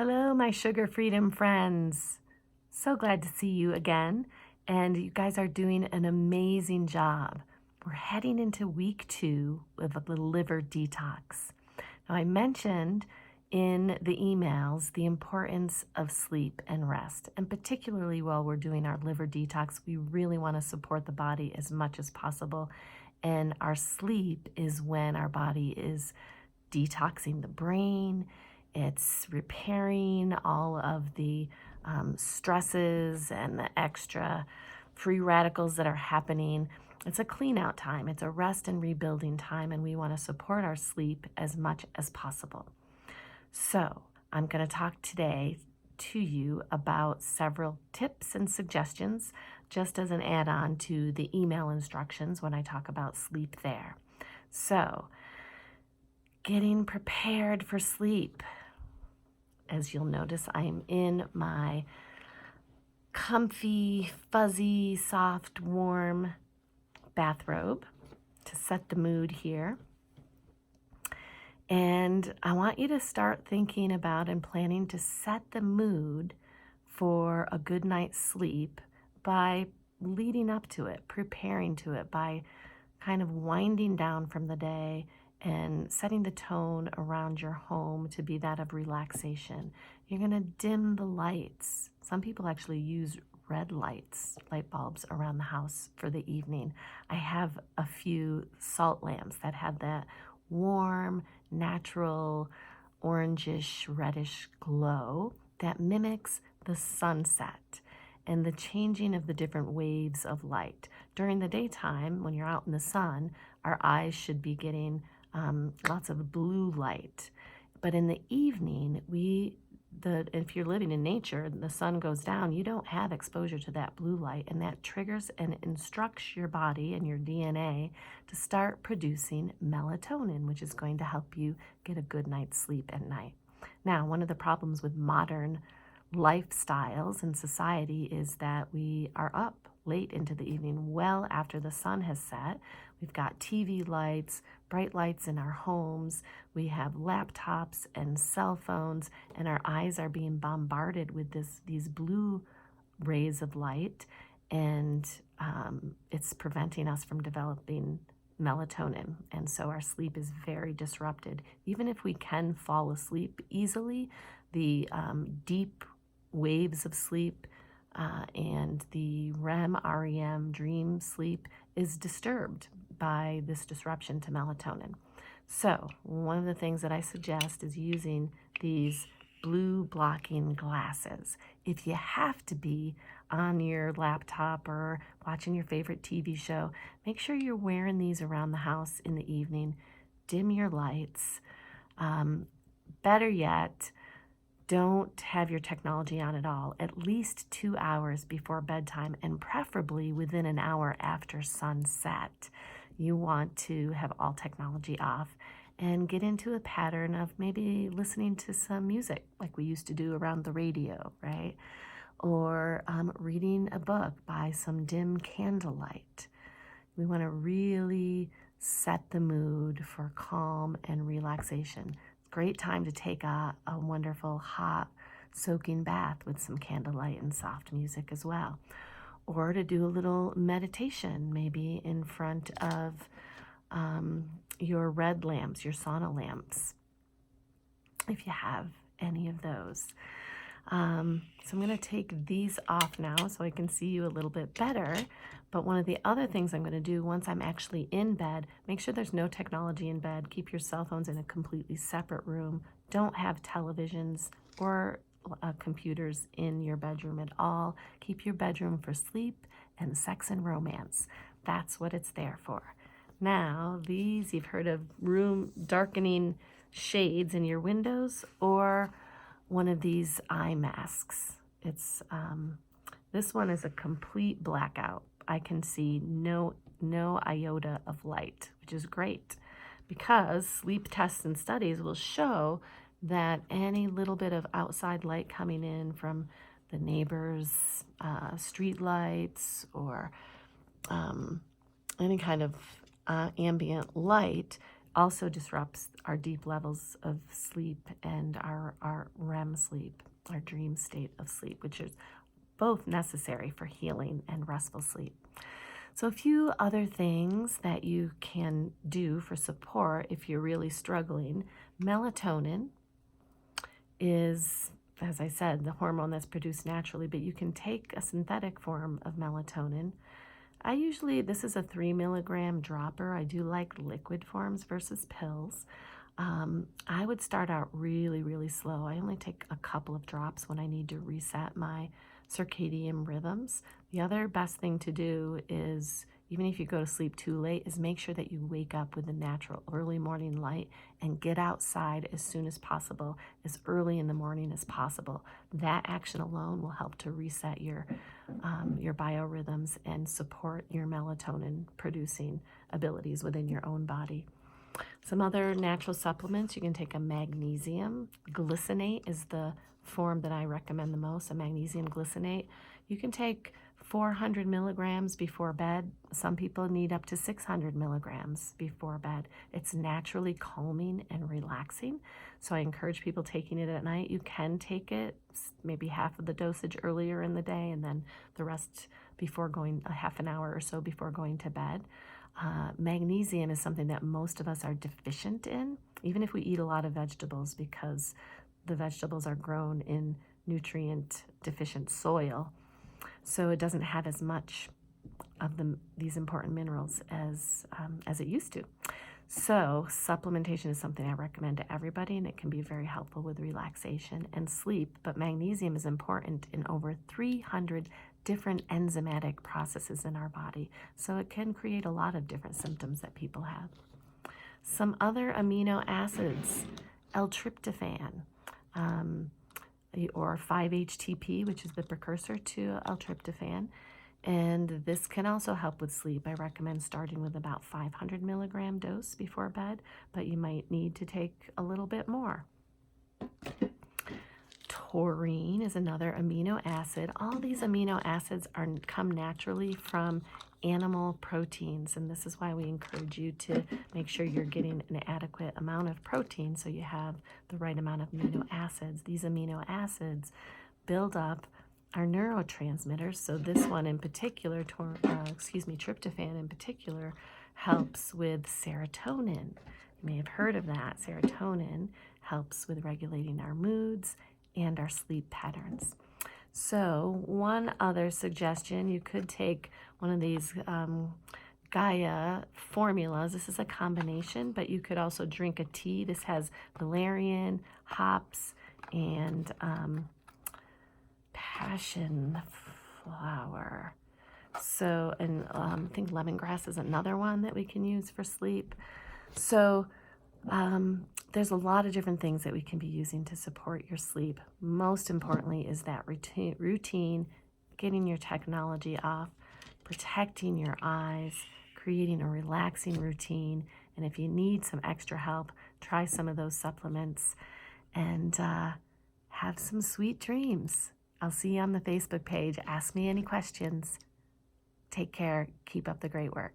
Hello, my sugar freedom friends. So glad to see you again. And you guys are doing an amazing job. We're heading into week 2 of the liver detox. Now, I mentioned in the emails the importance of sleep and rest. And particularly while we're doing our liver detox, we really want to support the body as much as possible. And our sleep is when our body is detoxing the brain. It's repairing all of the stresses and the extra free radicals that are happening. It's a clean out time. It's a rest and rebuilding time, and we want to support our sleep as much as possible. So I'm going to talk today to you about several tips and suggestions, just as an add-on to the email instructions when I talk about sleep there. So, getting prepared for sleep. As you'll notice, I'm in my comfy, fuzzy, soft, warm bathrobe to set the mood here. And I want you to start thinking about and planning to set the mood for a good night's sleep by leading up to it, preparing to it, by kind of winding down from the day and setting the tone around your home to be that of relaxation. You're going to dim the lights. Some people actually use red lights, light bulbs around the house for the evening. I have a few salt lamps that have that warm, natural, orangish, reddish glow that mimics the sunset and the changing of the different waves of light. During the daytime, when you're out in the sun, our eyes should be getting lots of blue light. But in the evening, if you're living in nature and the sun goes down, you don't have exposure to that blue light, and that triggers and instructs your body and your DNA to start producing melatonin, which is going to help you get a good night's sleep at night. Now, one of the problems with modern lifestyles in society is that we are up late into the evening, well after the sun has set. We've got TV lights, bright lights in our homes. We have laptops and cell phones, and our eyes are being bombarded with these blue rays of light, and it's preventing us from developing melatonin. And so our sleep is very disrupted. Even if we can fall asleep easily, the deep waves of sleep and the REM dream sleep is disturbed by this disruption to melatonin. So one of the things that I suggest is using these blue blocking glasses. If you have to be on your laptop or watching your favorite TV show, make sure you're wearing these around the house in the evening. Dim your lights. Better yet, don't have your technology on at all, at least 2 hours before bedtime, and preferably within an hour after sunset. You want to have all technology off and get into a pattern of maybe listening to some music like we used to do around the radio, right? Or reading a book by some dim candlelight. We want to really set the mood for calm and relaxation. Great time to take a wonderful hot soaking bath with some candlelight and soft music as well. Or to do a little meditation, maybe in front of your red lamps, your sauna lamps, if you have any of those. So I'm going to take these off now so I can see you a little bit better. But one of the other things I'm going to do once I'm actually in bed, make sure there's no technology in bed. Keep your cell phones in a completely separate room. Don't have televisions or computers in your bedroom at all. Keep your bedroom for sleep and sex and romance. That's what it's there for. Now, these, you've heard of room darkening shades in your windows, or one of these eye masks. It's this one is a complete blackout. I can see no iota of light, which is great, because sleep tests and studies will show that any little bit of outside light coming in from the neighbors' street lights or any kind of ambient light also disrupts our deep levels of sleep and our REM sleep, our dream state of sleep, which is both necessary for healing and restful sleep. So a few other things that you can do for support if you're really struggling. Melatonin is, as I said, the hormone that's produced naturally, but you can take a synthetic form of melatonin. This is a 3 milligram dropper. I do like liquid forms versus pills. I would start out really, really slow. I only take a couple of drops when I need to reset my circadian rhythms. The other best thing to do is, even if you go to sleep too late, is make sure that you wake up with the natural early morning light and get outside as soon as possible, as early in the morning as possible. That action alone will help to reset your biorhythms and support your melatonin producing abilities within your own body. Some other natural supplements, you can take a magnesium glycinate is the form that I recommend the most, a magnesium glycinate. You can take 400 milligrams before bed. Some people need up to 600 milligrams before bed. It's naturally calming and relaxing, so I encourage people taking it at night. You can take it maybe half of the dosage earlier in the day and then the rest before going, a half an hour or so before going to bed. Magnesium is something that most of us are deficient in, even if we eat a lot of vegetables, because the vegetables are grown in nutrient deficient soil. So it doesn't have as much of these important minerals as it used to. So supplementation is something I recommend to everybody, and it can be very helpful with relaxation and sleep. But magnesium is important in over 300 different enzymatic processes in our body. So it can create a lot of different symptoms that people have. Some other amino acids, L-tryptophan, or 5-HTP, which is the precursor to L-tryptophan. And this can also help with sleep. I recommend starting with about 500 milligram dose before bed, but you might need to take a little bit more. Taurine is another amino acid. All these amino acids come naturally from animal proteins, and this is why we encourage you to make sure you're getting an adequate amount of protein so you have the right amount of amino acids. These amino acids build up our neurotransmitters, so this one in particular, tryptophan in particular, helps with serotonin. You may have heard of that. Serotonin helps with regulating our moods and our sleep patterns. So one other suggestion, you could take one of these Gaia formulas. This is a combination, but you could also drink a tea. This has valerian, hops, and passion flower. So, and I think lemongrass is another one that we can use for sleep. So there's a lot of different things that we can be using to support your sleep. Most importantly is that routine, getting your technology off, protecting your eyes, creating a relaxing routine. And if you need some extra help, try some of those supplements and have some sweet dreams. I'll see you on the Facebook page. Ask me any questions. Take care. Keep up the great work.